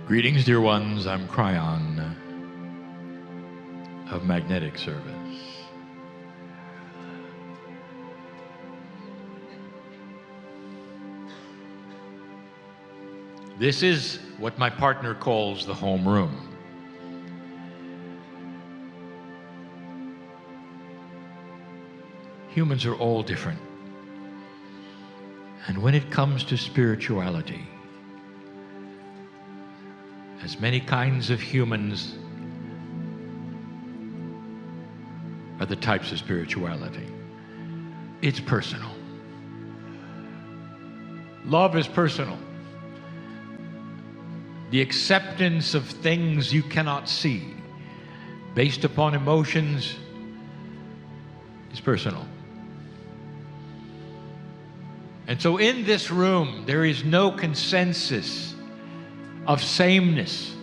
Greetings, dear ones. I'm Cryon of Magnetic Service. This is what my partner calls the home room. Humans are all different. And when it comes to spirituality, as many kinds of humans are the types of spirituality. It's personal. Love is personal. The acceptance of things you cannot see, based upon emotions, is personal. And so in this room, there is no consensus of sameness,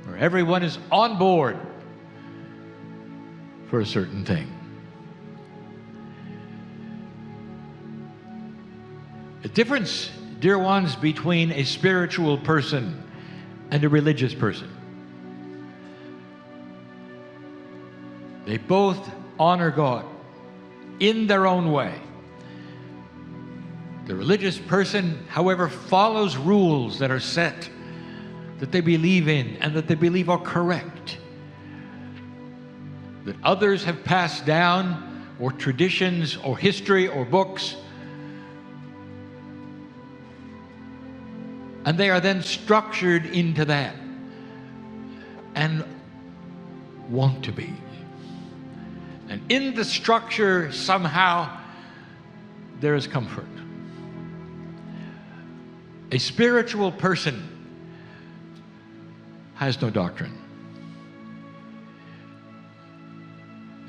where everyone is on board for a certain thing. The difference, dear ones, between a spiritual person and a religious person. They both honor God in their own way. The religious person, however, follows rules that are set, that they believe in and that they believe are correct, that others have passed down, or traditions or history or books, and they are then structured into that and want to be. And in the structure, somehow, there is comfort. A spiritual person has no doctrine.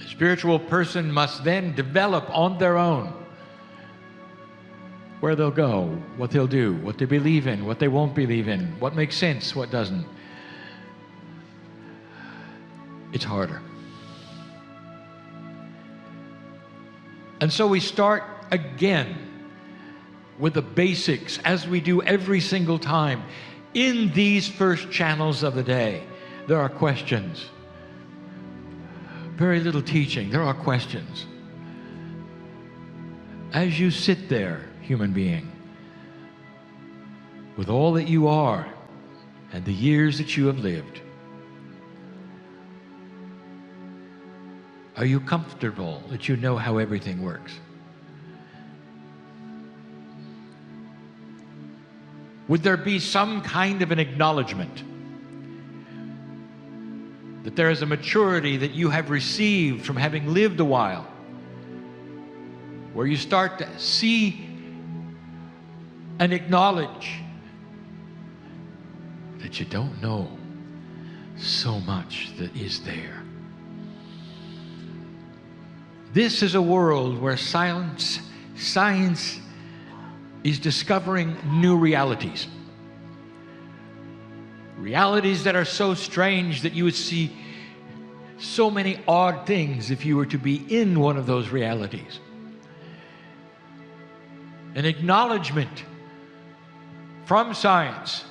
A spiritual person must then develop on their own where they'll go, what they'll do, what they believe in, what they won't believe in, what makes sense, what doesn't. It's harder. And so we start again with the basics, as we do every single time. In these first channels of the day, there are questions. Very little teaching, there are questions. As you sit there, human being, with all that you are and the years that you have lived, are you comfortable that you know how everything works? Would there be some kind of an acknowledgement that there is a maturity that you have received from having lived a while, where you start to see and acknowledge that you don't know so much that is there? This is a world where science is discovering new realities. Realities that are so strange that you would see so many odd things if you were to be in one of those realities. An acknowledgement from science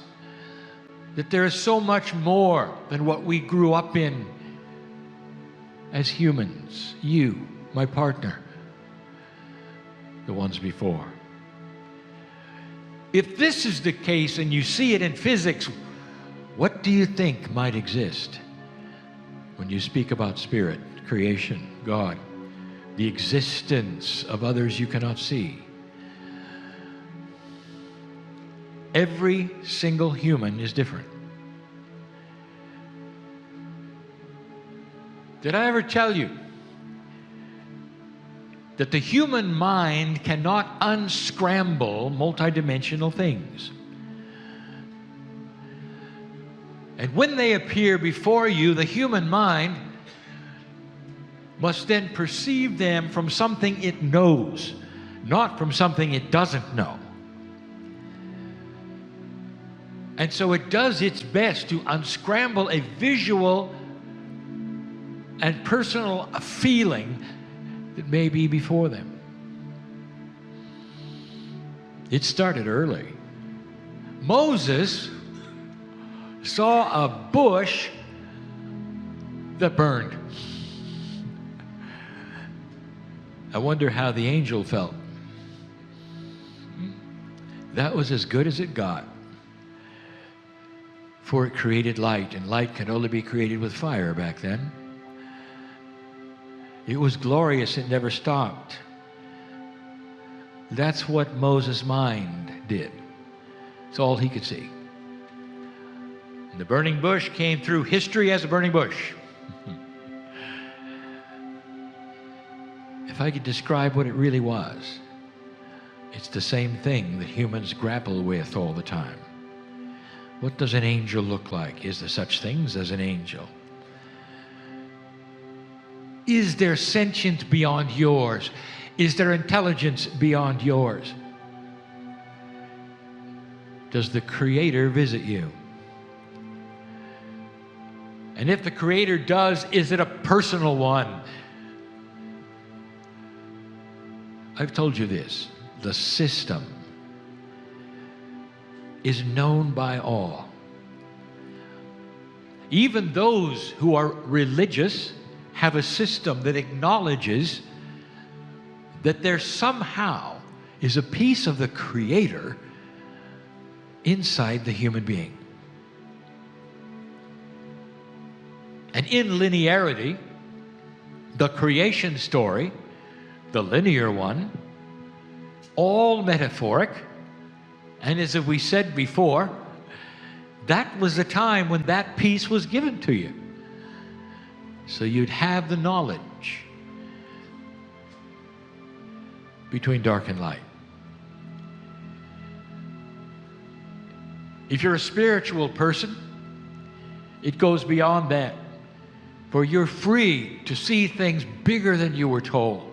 that there is so much more than what we grew up in as humans. You, my partner, the ones before. If this is the case and you see it in physics, what do you think might exist when you speak about spirit, creation, God, the existence of others you cannot see? Every single human is different. Did I ever tell you that the human mind cannot unscramble multidimensional things? And when they appear before you, the human mind must then perceive them from something it knows, not from something it doesn't know. And so it does its best to unscramble a visual and personal feeling that may be before them. It started early. Moses saw a bush that burned. I wonder how the angel felt. That was as good as it got. For it created light, and light could only be created with fire back then. It was glorious, it never stopped. That's what Moses' mind did. It's all he could see. And the burning bush came through history as a burning bush. If I could describe what it really was, it's the same thing that humans grapple with all the time. What does an angel look like? Is there such things as an angel? Is there sentience beyond yours? Is there intelligence beyond yours? Does the Creator visit you? And if the Creator does, is it a personal one? I've told you this. The system is known by all. Even those who are religious have a system that acknowledges that there somehow is a piece of the Creator inside the human being. And in linearity, the creation story, the linear one, all metaphoric, and as we said before, that was the time when that piece was given to you. So you'd have the knowledge between dark and light. If you're a spiritual person, it goes beyond that. For you're free to see things bigger than you were told.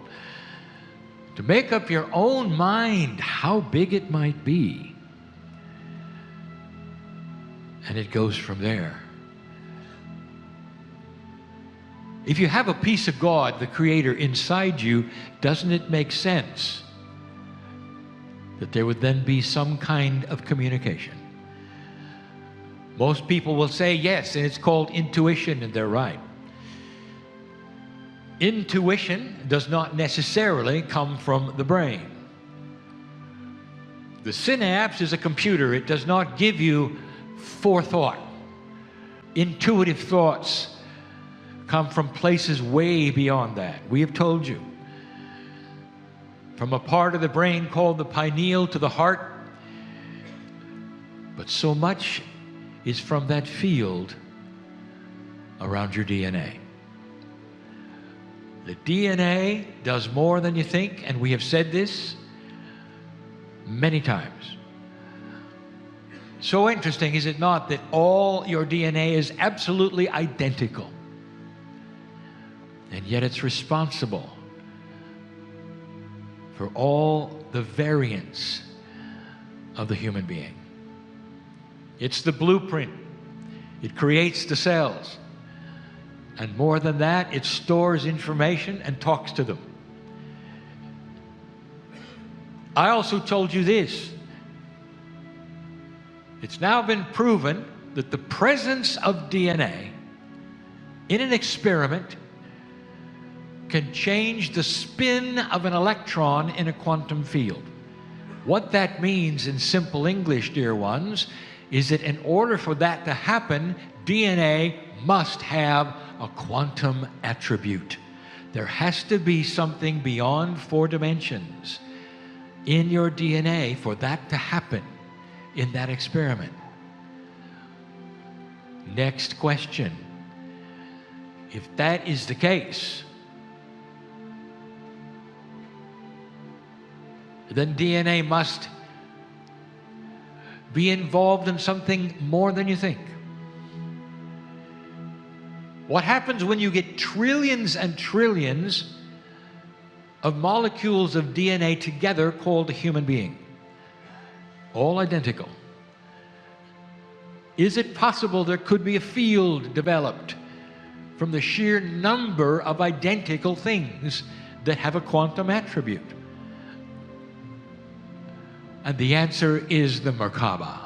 To make up your own mind how big it might be. And it goes from there. If you have a piece of God, the Creator, inside you, doesn't it make sense that there would then be some kind of communication? Most people will say yes, and it's called intuition, and they're right. Intuition does not necessarily come from the brain. The synapse is a computer. It does not give you forethought. Intuitive thoughts come from places way beyond that. We have told you. From a part of the brain called the pineal to the heart. But so much is from that field around your DNA. The DNA does more than you think, and we have said this many times. So interesting, is it not, that all your DNA is absolutely identical, and yet it's responsible for all the variance of the human being. It's the blueprint. It creates the cells. And more than that, it stores information and talks to them. I also told you this. It's now been proven that the presence of DNA in an experiment can change the spin of an electron in a quantum field. What that means in simple English, dear ones, is that in order for that to happen, DNA must have a quantum attribute. There has to be something beyond 4 dimensions in your DNA for that to happen in that experiment. Next question. If that is the case, then DNA must be involved in something more than you think. What happens when you get trillions and trillions of molecules of DNA together called a human being? All identical. Is it possible there could be a field developed from the sheer number of identical things that have a quantum attribute? And the answer is the Merkaba.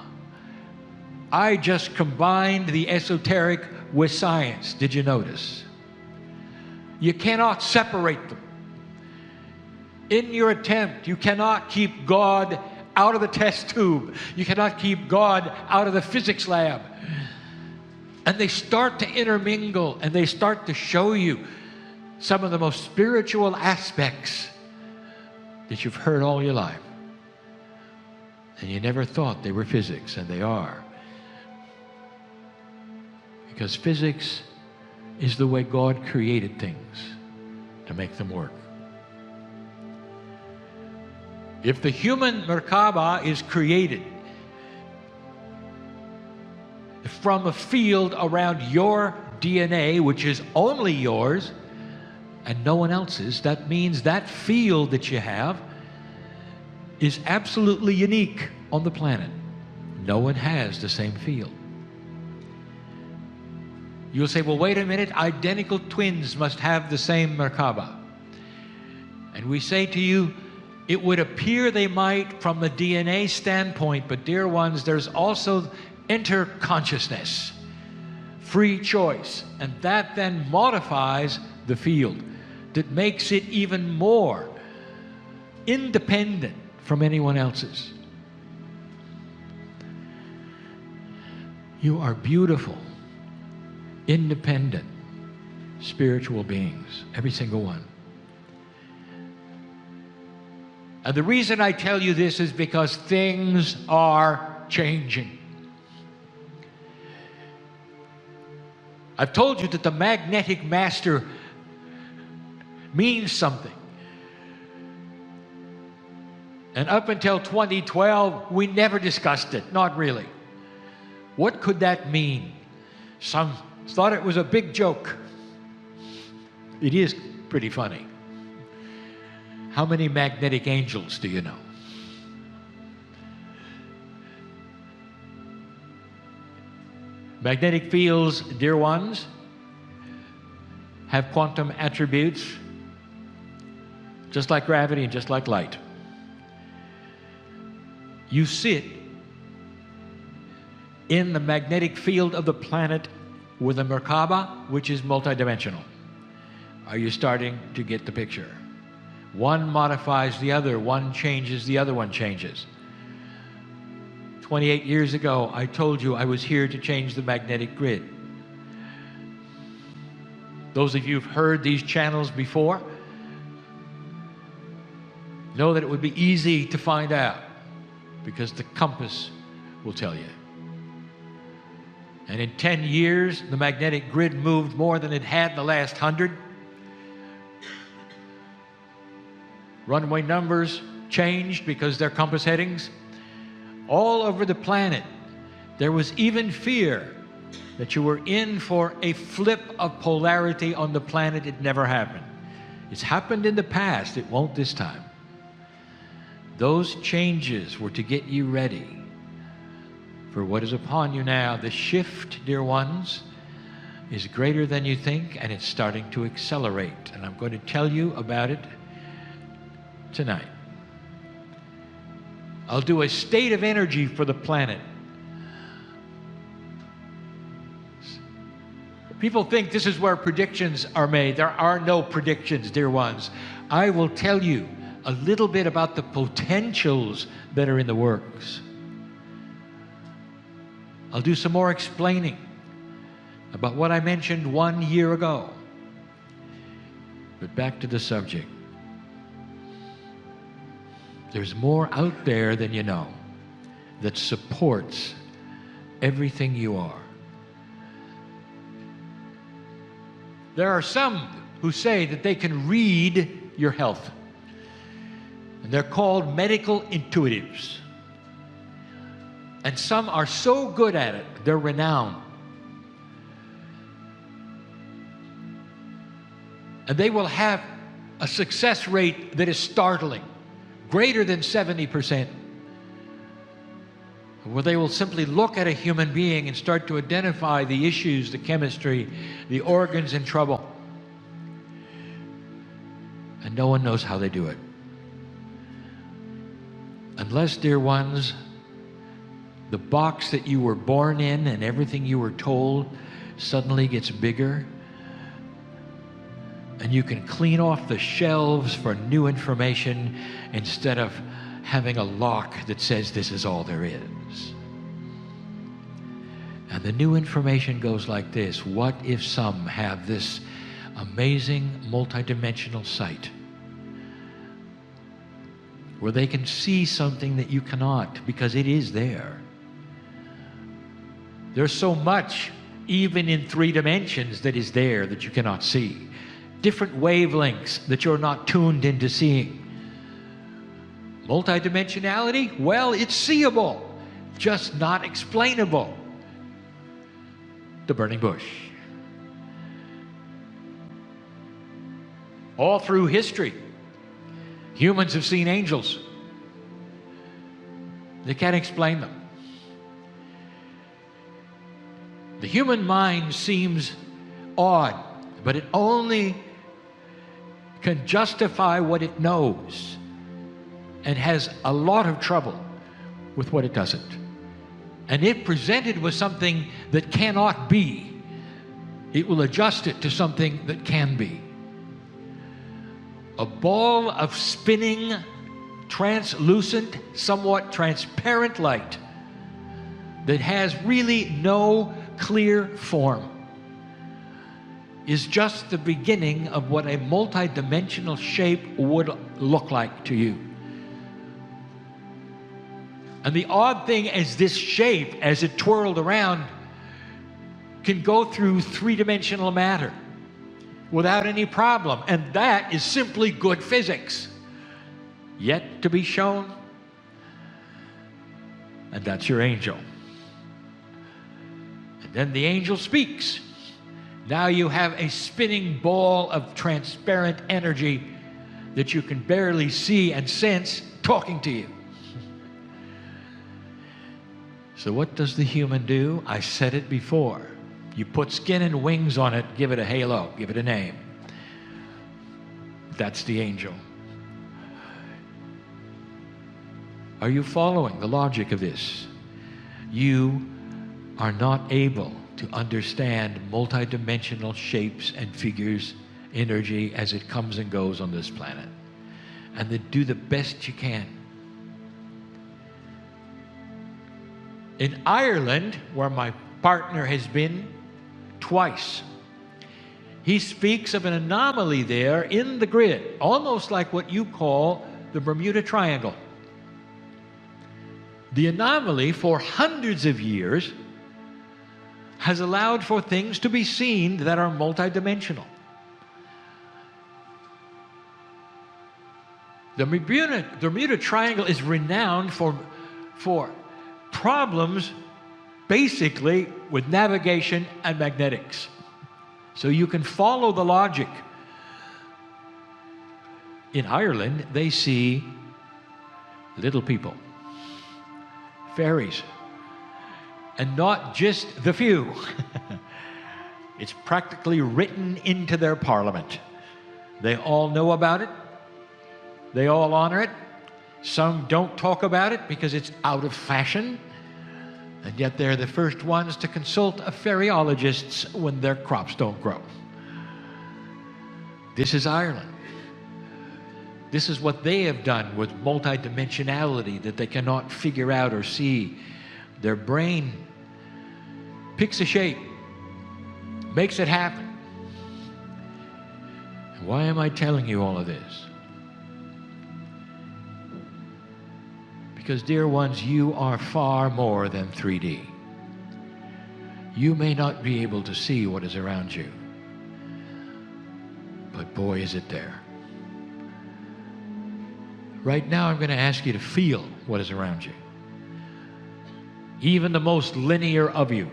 I just combined the esoteric with science. Did you notice? You cannot separate them. In your attempt, you cannot keep God out of the test tube. You cannot keep God out of the physics lab. And they start to intermingle, and they start to show you some of the most spiritual aspects that you've heard all your life. And you never thought they were physics, and they are. Because physics is the way God created things to make them work. If the human Merkaba is created from a field around your DNA, which is only yours and no one else's, that means that field that you have is absolutely unique on the planet. No one has the same field. You'll say, well, wait a minute, identical twins must have the same Merkaba. And we say to you, it would appear they might from the DNA standpoint, but dear ones, there's also interconsciousness, free choice, and that then modifies the field, that makes it even more independent from anyone else's. You are beautiful, independent, spiritual beings, every single one. And the reason I tell you this is because things are changing. I've told you that the magnetic master means something. And up until 2012, we never discussed it, not really. What could that mean? Some thought it was a big joke. It is pretty funny. How many magnetic angels do you know? Magnetic fields, dear ones, have quantum attributes, just like gravity and just like light. You sit in the magnetic field of the planet with a Merkaba, which is multidimensional. Are you starting to get the picture? One modifies the other, one changes, the other one changes. 28 years ago, I told you I was here to change the magnetic grid. Those of you who've heard these channels before know that it would be easy to find out because the compass will tell you. And in 10 years, the magnetic grid moved more than it had in the last 100. Runway numbers changed because they're compass headings. All over the planet, there was even fear that you were in for a flip of polarity on the planet. It never happened. It's happened in the past. It won't this time. Those changes were to get you ready for what is upon you now. The shift, dear ones, is greater than you think, and it's starting to accelerate. And I'm going to tell you about it tonight. I'll do a state of energy for the planet. People think this is where predictions are made. There are no predictions, dear ones. I will tell you a little bit about the potentials that are in the works. I'll do some more explaining about what I mentioned 1 year ago. But back to the subject. There's more out there than you know that supports everything you are. There are some who say that they can read your health. And they're called medical intuitives. And some are so good at it, they're renowned. And they will have a success rate that is startling. Greater than 70%, where they will simply look at a human being and start to identify the issues, the chemistry, the organs in trouble. And no one knows how they do it. Unless, dear ones, The box that you were born in and everything you were told suddenly gets bigger, and you can clean off the shelves for new information instead of having a lock that says this is all there is. And the new information goes like this: what if some have this amazing multidimensional sight where they can see something that you cannot, because it is there. There's so much, even in 3 dimensions, that is there that you cannot see. Different wavelengths that you're not tuned into seeing. Multidimensionality, well, it's seeable, just not explainable. The burning bush. All through history, humans have seen angels. They can't explain them. The human mind seems odd, but it only can justify what it knows and has a lot of trouble with what it doesn't. And if presented with something that cannot be, it will adjust it to something that can be. A ball of spinning, translucent, somewhat transparent light that has really no clear form is just the beginning of what a multidimensional shape would look like to you. And the odd thing is, this shape, as it twirled around, can go through 3-dimensional matter without any problem. And that is simply good physics, yet to be shown. And that's your angel. And then the angel speaks. Now you have a spinning ball of transparent energy that you can barely see and sense talking to you. So what does the human do? I said it before. You put skin and wings on it, give it a halo, give it a name. That's the angel. Are you following the logic of this? You are not able to understand multidimensional shapes and figures, energy as it comes and goes on this planet. And then do the best you can. In Ireland, where my partner has been twice, he speaks of an anomaly there in the grid, almost like what you call the Bermuda Triangle. The anomaly, for hundreds of years, has allowed for things to be seen that are multidimensional. The Bermuda Triangle is renowned for problems basically with navigation and magnetics. So you can follow the logic. In Ireland, they see little people, fairies, and not just the few. It's practically written into their parliament. They all know about it. They all honor it. Some don't talk about it because it's out of fashion. And yet they're the first ones to consult fairyologists when their crops don't grow. This is Ireland. This is what they have done with multidimensionality that they cannot figure out or see. Their brain picks a shape, makes it happen. And why am I telling you all of this? Because, dear ones, you are far more than 3D. You may not be able to see what is around you, but boy, is it there. Right now, I'm going to ask you to feel what is around you. Even the most linear of you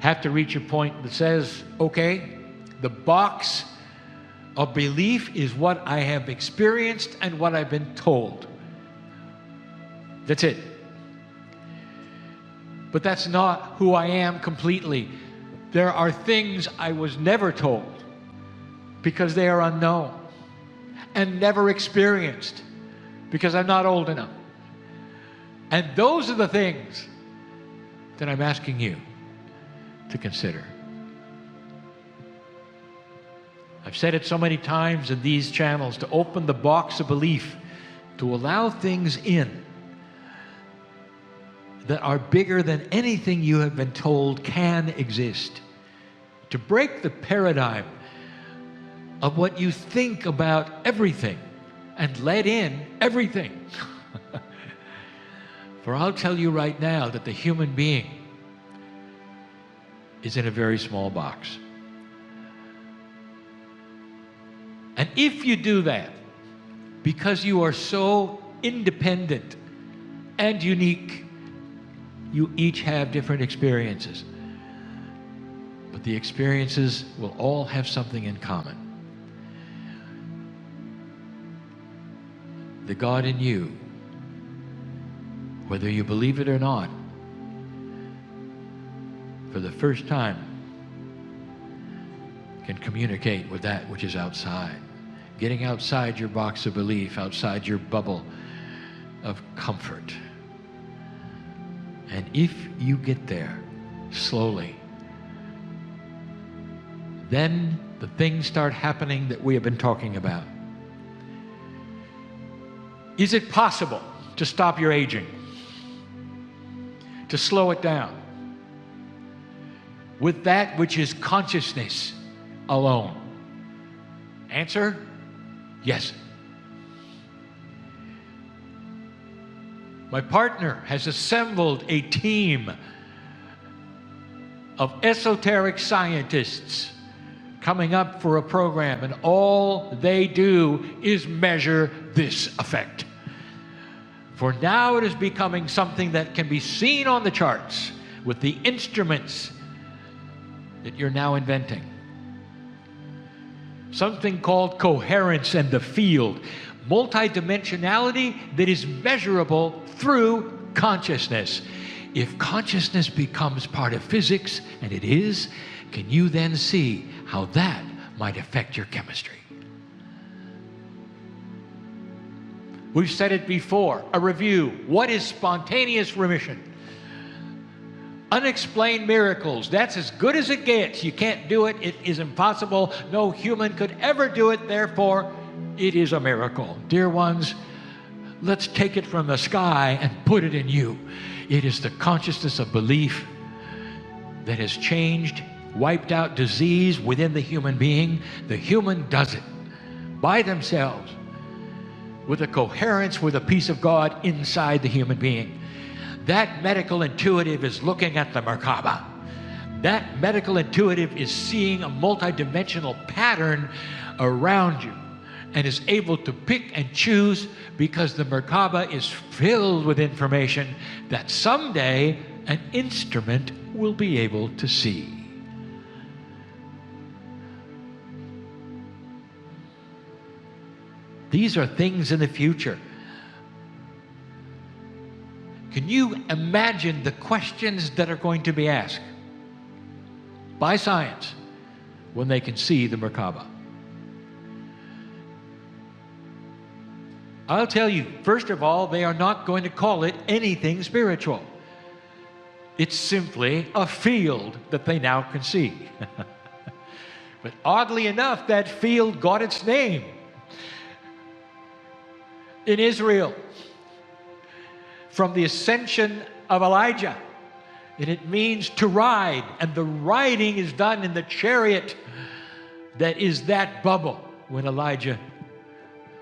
have to reach a point that says, okay, the box of belief is what I have experienced and what I've been told. That's it. But that's not who I am completely. There are things I was never told because they are unknown and never experienced because I'm not old enough. And those are the things that I'm asking you to consider. I've said it so many times in these channels, to open the box of belief, to allow things in that are bigger than anything you have been told can exist. To break the paradigm of what you think about everything and let in everything. For I'll tell you right now that the human being is in a very small box. And if you do that, because you are so independent and unique, you each have different experiences. But the experiences will all have something in common. The God in you, whether you believe it or not, for the first time, can communicate with that which is outside. Getting outside your box of belief, outside your bubble of comfort. And if you get there slowly, then the things start happening that we have been talking about. Is it possible to stop your aging? To slow it down? With that which is consciousness alone? Answer, yes. My partner has assembled a team of esoteric scientists coming up for a program, and all they do is measure this effect. For now it is becoming something that can be seen on the charts with the instruments that you're now inventing. Something called coherence in the field, multidimensionality that is measurable through consciousness. If consciousness becomes part of physics, and it is, can you then see how that might affect your chemistry? We've said it before, a review. What is spontaneous remission? Unexplained miracles. That's as good as it gets. You can't do it. It is impossible. No human could ever do it. Therefore, it is a miracle. Dear ones, let's take it from the sky and put it in you. It is the consciousness of belief that has changed, wiped out disease within the human being. The human does it by themselves, with a coherence, with a peace of God inside the human being. That medical intuitive is looking at the Merkaba. That medical intuitive is seeing a multidimensional pattern around you and is able to pick and choose, because the Merkaba is filled with information that someday an instrument will be able to see. These are things in the future. Can you imagine the questions that are going to be asked by science when they can see the Merkaba? I'll tell you, first of all, they are not going to call it anything spiritual. It's simply a field that they now can see. But oddly enough, that field got its name in Israel from the ascension of Elijah. And it means to ride. And the riding is done in the chariot that is that bubble when Elijah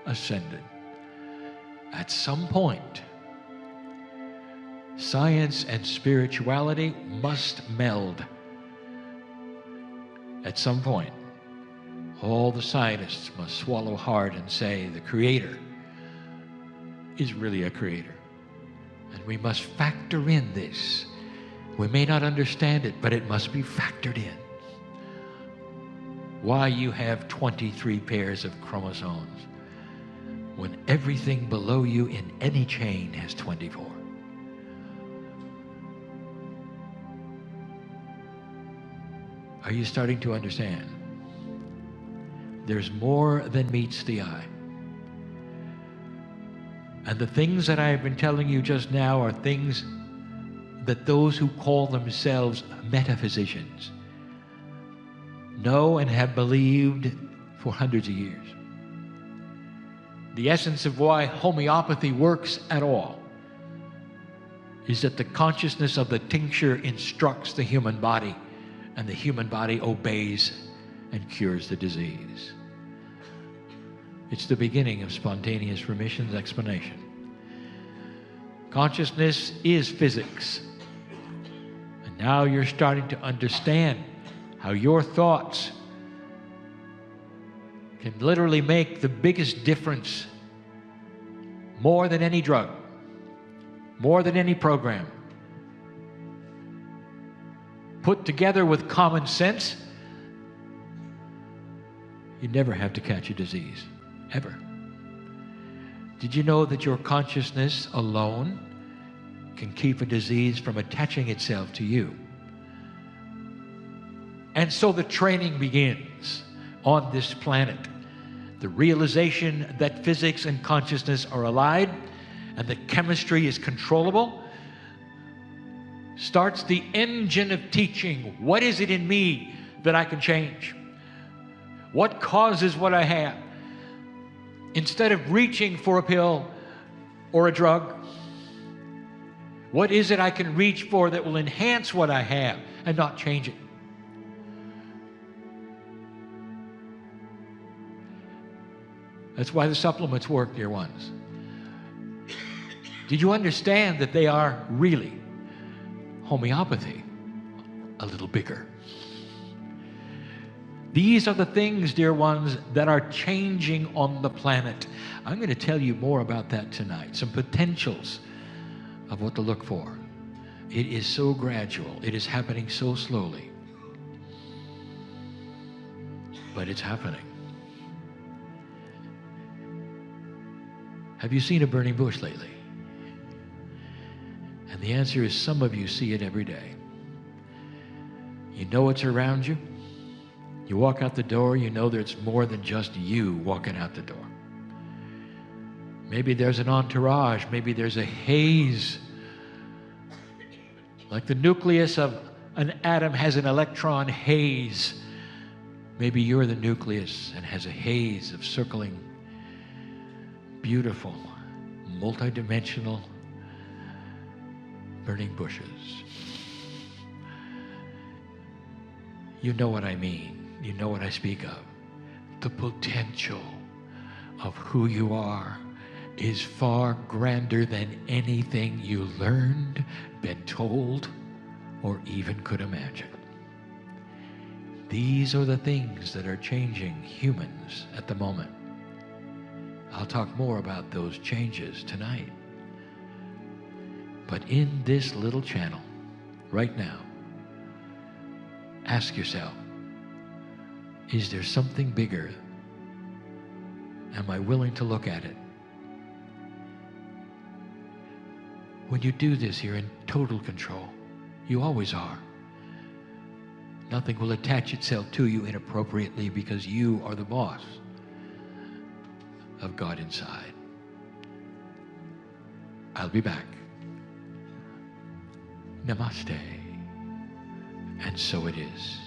ascended. At some point, science and spirituality must meld. At some point, all the scientists must swallow hard and say the Creator is really a creator. And we must factor in this. We may not understand it, but it must be factored in. Why you have 23 pairs of chromosomes when everything below you in any chain has 24. Are you starting to understand? There's more than meets the eye. And the things that I have been telling you just now are things that those who call themselves metaphysicians know and have believed for hundreds of years. The essence of why homeopathy works at all is that the consciousness of the tincture instructs the human body, and the human body obeys and cures the disease. It's the beginning of spontaneous remission's explanation. Consciousness is physics. And now you're starting to understand how your thoughts can literally make the biggest difference, more than any drug, more than any program. Put together with common sense, you never have to catch a disease, ever. Did you know that your consciousness alone can keep a disease from attaching itself to you? And so the training begins on this planet. The realization that physics and consciousness are allied and that chemistry is controllable starts the engine of teaching. What is it in me that I can change? What causes what I have? Instead of reaching for a pill or a drug, what is it I can reach for that will enhance what I have and not change it? That's why the supplements work, dear ones. Did you understand that they are really homeopathy, a little bigger? These are the things, dear ones, that are changing on the planet. I'm going to tell you more about that tonight, some potentials of what to look for. It is so gradual. It is happening so slowly. But it's happening. Have you seen a burning bush lately? And the answer is some of you see it every day. You know it's around you. You walk out the door, you know there's more than just you walking out the door. Maybe there's an entourage, maybe there's a haze. Like the nucleus of an atom has an electron haze. Maybe you're the nucleus and has a haze of circling, beautiful, multidimensional burning bushes. You know what I mean. You know what I speak of. The potential of who you are is far grander than anything you learned, been told, or even could imagine. These are the things that are changing humans at the moment. I'll talk more about those changes tonight. But in this little channel, right now, ask yourself, is there something bigger? Am I willing to look at it? When you do this, you're in total control. You always are. Nothing will attach itself to you inappropriately because you are the boss of God inside. I'll be back. Namaste. And so it is.